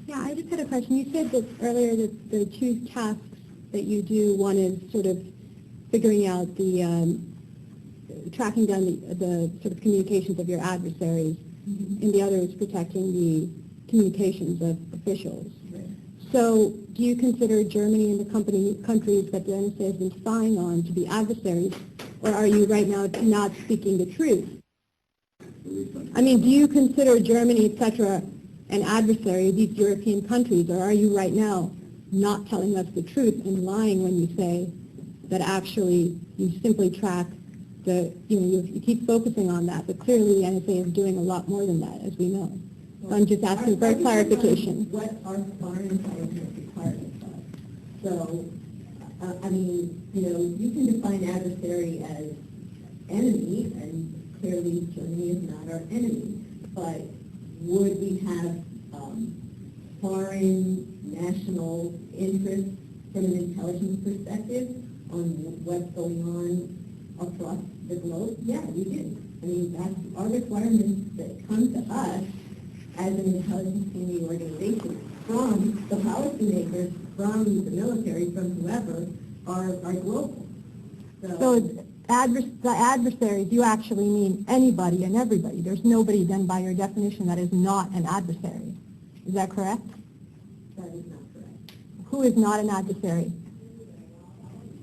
Yeah, I just had a question. You said that earlier that the two tasks that you do, one is sort of figuring out the tracking down the sort of communications of your adversaries, and the other is protecting the communications of officials. Right. So do you consider Germany and the countries that the NSA has been spying on to be adversaries, or are you right now not speaking the truth? I mean, do you consider Germany, etc., an adversary of these European countries, or are you right now not telling us the truth and lying when you say that actually you simply track you keep focusing on that, but clearly the NSA is doing a lot more than that, as we know. So I'm just asking for a clarification. What our foreign intelligence requirements are. So, I mean, you can define adversary as enemy, and clearly Germany is not our enemy, but would we have foreign national interests from an intelligence perspective on what's going on across the globe? Yeah, we do. I mean, that's our requirements that come to us as an intelligence community organization from the policymakers, from the military, from whoever, are global. So the adversaries, you actually mean anybody and everybody. There's nobody then by your definition that is not an adversary. Is that correct? That is not correct. Who is not an adversary?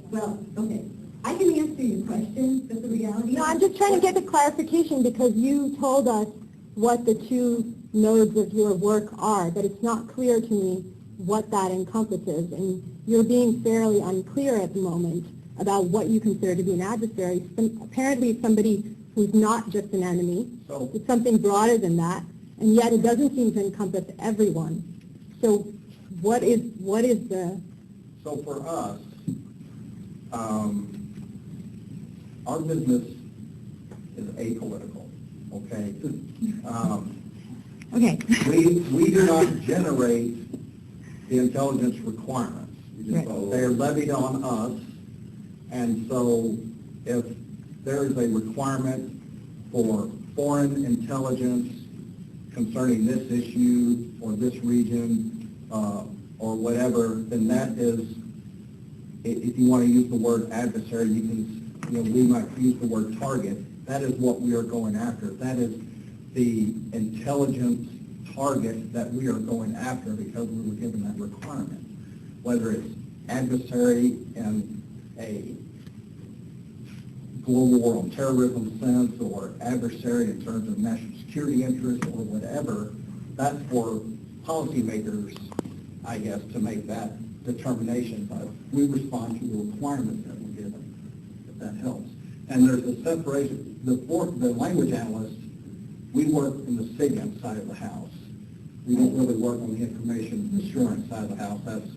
Well, okay. I can answer your question, but the reality No, I'm just trying to get the clarification because you told us what the two nodes of your work are, but it's not clear to me what that encompasses, and you're being fairly unclear at the moment about what you consider to be an adversary. Apparently it's somebody who's not just an enemy. So it's something broader than that, and yet it doesn't seem to encompass everyone. So what is the... So for us, our business is apolitical, okay? Okay. We do not generate the intelligence requirements. Right. They are levied on us, and so if there is a requirement for foreign intelligence concerning this issue or this region or whatever, then that is, if you want to use the word adversary, you can, we might use the word target. That is what we are going after. That is the intelligence target that we are going after because we were given that requirement. Whether it's adversary in a global war on terrorism sense or adversary in terms of national security interests or whatever, that's for policymakers, I guess, to make that determination. But we respond to the requirements that we're given, if that helps. And there's a separation. The language analysts, we work in the SIGINT side of the house. We don't really work on the information assurance side of the house. That's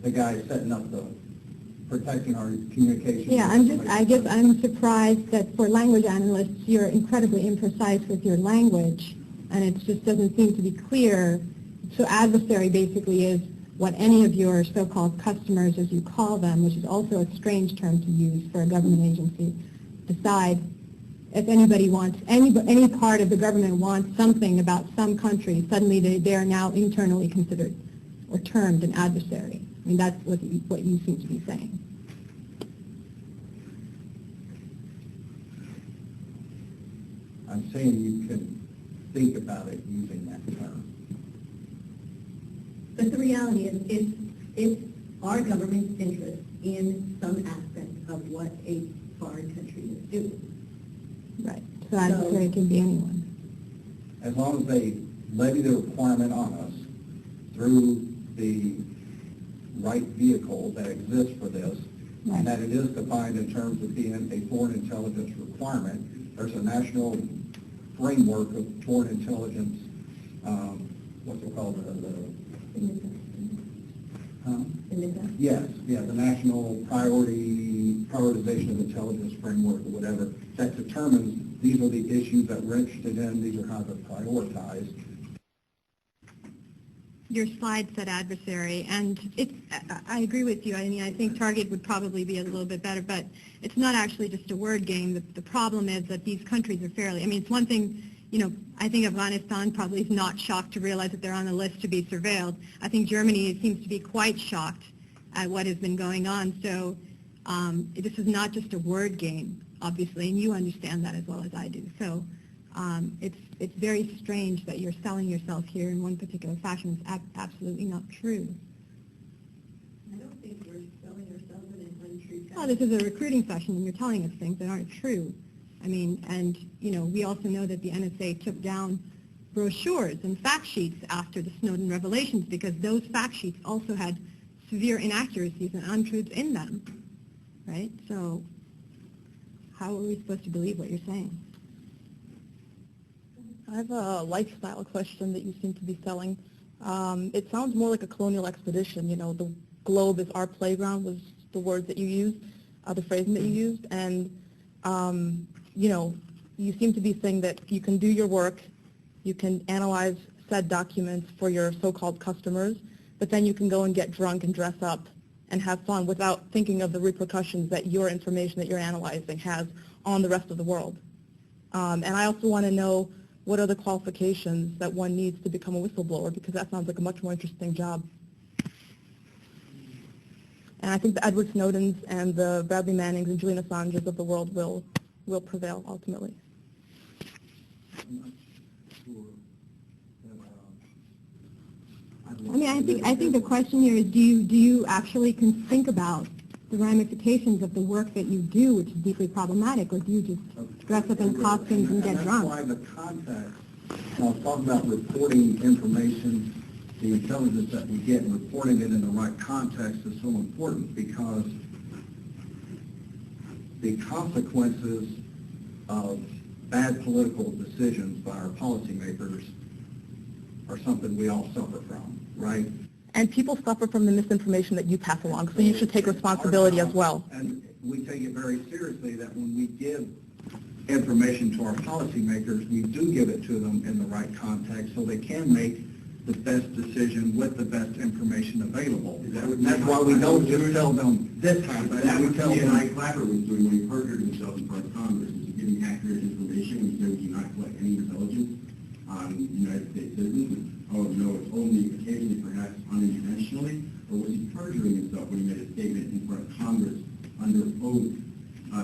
the guy setting up the protecting our communication. Yeah, I guess I'm surprised that for language analysts, you're incredibly imprecise with your language, and it just doesn't seem to be clear. So adversary basically is what any of your so-called customers, as you call them, which is also a strange term to use for a government agency, decide if anybody wants, any part of the government wants something about some country, suddenly they are now internally considered or termed an adversary. I mean, that's what you seem to be saying. I'm saying you can think about it using that term. But the reality is, it's our government's interest in some aspect of what a foreign country is doing. Right. So adversary can be anyone. As long as they levy the requirement on us through the right vehicle that exists for this, right, and that it is defined in terms of being a foreign intelligence requirement. There's a national framework of foreign intelligence, what's it called? Yes, the National Prioritization of Intelligence Framework or whatever, that determines these are the issues that we're interested in, these are how they're prioritized. Your slide said adversary, and I agree with you. I mean, I think target would probably be a little bit better, but it's not actually just a word game. The problem is that these countries are fairly, I mean, it's one thing, I think Afghanistan probably is not shocked to realize that they're on the list to be surveilled. I think Germany seems to be quite shocked at what has been going on. So this is not just a word game, obviously, and you understand that as well as I do. So it's very strange that you're selling yourself here in one particular fashion. It's absolutely not true. I don't think we're selling ourselves in an untrue fashion. Well, this is a recruiting session, and you're telling us things that aren't true. I mean, and, we also know that the NSA took down brochures and fact sheets after the Snowden revelations because those fact sheets also had severe inaccuracies and untruths in them, right? So how are we supposed to believe what you're saying? I have a lifestyle question that you seem to be selling. It sounds more like a colonial expedition. The globe is our playground was the words that you used, the phrasing that you used, and you seem to be saying that you can do your work, you can analyze said documents for your so-called customers, but then you can go and get drunk and dress up and have fun without thinking of the repercussions that your information that you're analyzing has on the rest of the world. And I also want to know what are the qualifications that one needs to become a whistleblower, because that sounds like a much more interesting job. And I think the Edward Snowdens and the Bradley Mannings and Julian Assanges of the world will prevail ultimately. I'm not sure that, I mean, I think the question here is, do you actually can think about the ramifications of the work that you do, which is deeply problematic, or do you just dress up in costumes and get drunk? That's why the context, I was talking about reporting information, the intelligence that we get, and reporting it in the right context is so important, because the consequences of bad political decisions by our policymakers are something we all suffer from, right? And people suffer from the misinformation that you pass along, so you should take responsibility as well. And we take it very seriously that when we give information to our policymakers, we do give it to them in the right context so they can make the best decision with the best information available. That's why we don't just tell them this happens. That We was tell what them. Clapper was doing when he perjured himself in front of Congress, was giving accurate information when he said we do not collect any intelligence on United States citizens. Oh no, it's only occasionally, perhaps unintentionally. Or was he perjuring himself when he made a statement in front of Congress under oath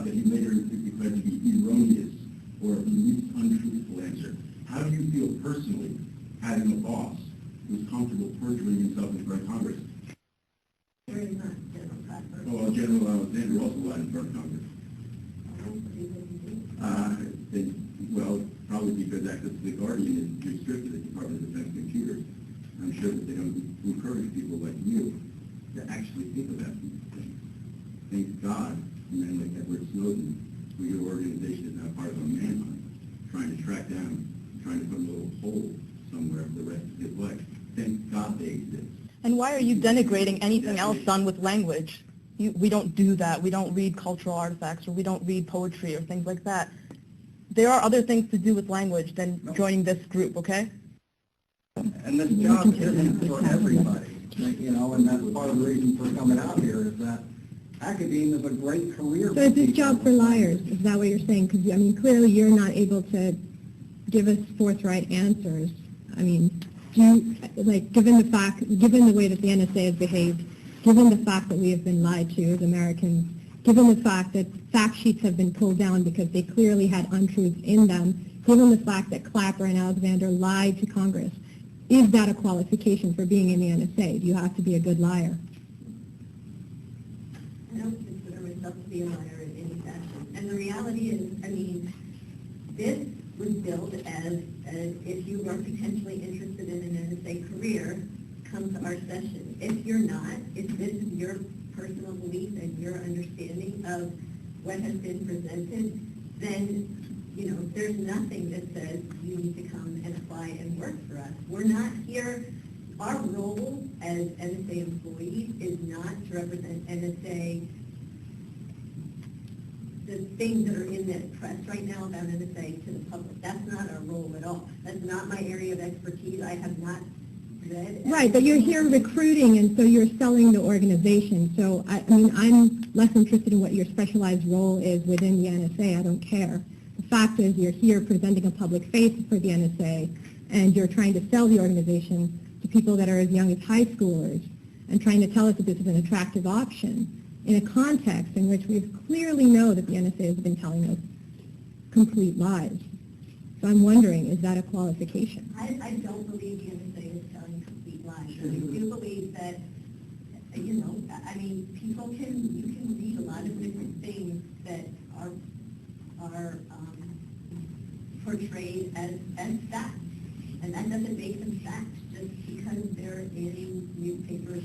that he later declared to be erroneous or at least untruthful answer? How do you feel personally having a boss who's comfortable perjuring himself in front of Congress? Very much, General Clapper. Oh, well, General Alexander also lied in front of Congress. Well, probably because access to the Guardian is restricted at the Department of Defense computers. I'm sure that they don't encourage people like you to actually think about these things. Thank God, men like Edward Snowden, who your organization is now part of a manhunt, trying to track down, trying to put a little hole somewhere for the rest of his life. Thank God they exist. And why are you denigrating anything else done with language? We don't do that. We don't read cultural artifacts, or we don't read poetry or things like that. There are other things to do with language than joining this group, okay? And this job isn't for everybody, and that's part of the reason for coming out here is that academia is a great career. So is this job for liars? Is that what you're saying? Because, I mean, clearly you're not able to give us forthright answers. I mean, given the way that the NSA has behaved, given the fact that we have been lied to as Americans, given the fact that fact sheets have been pulled down because they clearly had untruths in them, given the fact that Clapper and Alexander lied to Congress, is that a qualification for being in the NSA? Do you have to be a good liar? I don't consider myself to be a liar in any fashion. And the reality is, I mean, this was billed as if you are potentially interested in an NSA career, come to our session. If you're not, if this is your personal belief and your understanding of what has been presented, then, there's nothing that says you need to come and apply and work for us. We're not here, our role as NSA employees is not to represent NSA, the things that are in the press right now about NSA to the public. That's not our role at all. That's not my area of expertise. I have not read. Right, but you're here recruiting, and so you're selling the organization. So, I mean, I'm less interested in what your specialized role is within the NSA. I don't care. The fact is you're here presenting a public face for the NSA, and you're trying to sell the organization to people that are as young as high schoolers, and trying to tell us that this is an attractive option in a context in which we clearly know that the NSA has been telling us complete lies. So I'm wondering, is that a qualification? I don't believe the NSA is telling complete lies. I do believe that, you know, I mean, you can read a lot of different things that are portrayed as facts. And that doesn't make them facts just because they're in newspapers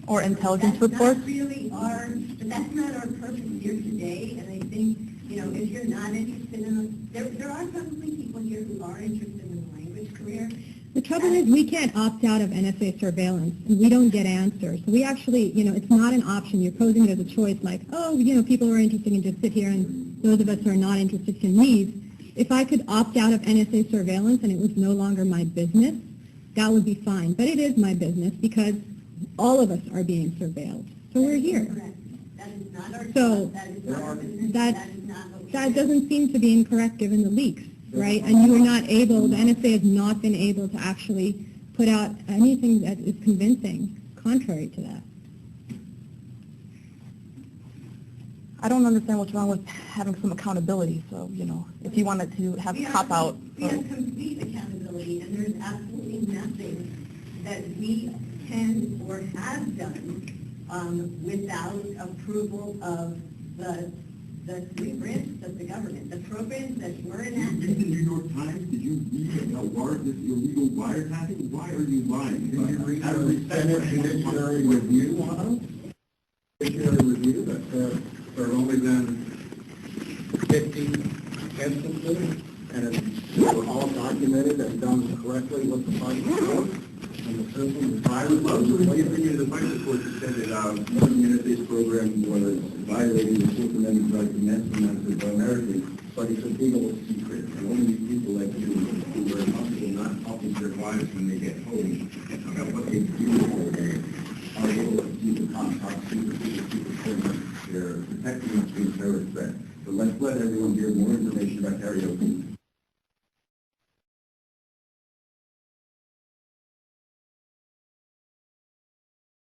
Or intelligence that's reports? Not really but that's not our purpose here today. And I think, you know, if you're not interested in there are probably people here who are interested in the language career. The trouble is we can't opt out of NSA surveillance, and we don't get answers. So we actually, you know, it's not an option. You're posing it as a choice, like, oh, you know, people who are interested can just sit here, and those of us who are not interested can leave. If I could opt out of NSA surveillance and it was no longer my business, that would be fine. But it is my business because all of us are being surveilled. So we're here. Correct. That is not our So job. That is not our business. that, That is not what we that do. doesn't seem to be incorrect given the leaks, right? And you are not able, the NSA has not been able to actually put out anything that is convincing contrary to that. I don't understand what's wrong with having some accountability. So, you know, if you wanted to have We cop-out. We have complete accountability, and there's absolutely nothing that we can or have done without approval of the three branches of the government. The programs that were Did enacted. you read the New York Times? Did you read about this illegal wiretapping? Why are you lying? Did you read Out of the respect Senate for Judiciary Review on us? Judiciary Review that said there have only been 50 instances, and they were all documented and done correctly with the fight report, and the system is violent. Well, so what do you think of the final report that said that one of the NSA's program was violating the Fourth Amendment right to nationality of Americans, but it's a big old secret, and only people like you who are comfortable not talking to their wives when they get home about what they do over there are able to see the top secret things. They're protecting us from terrorist threats. So let's let everyone hear more information about karaoke.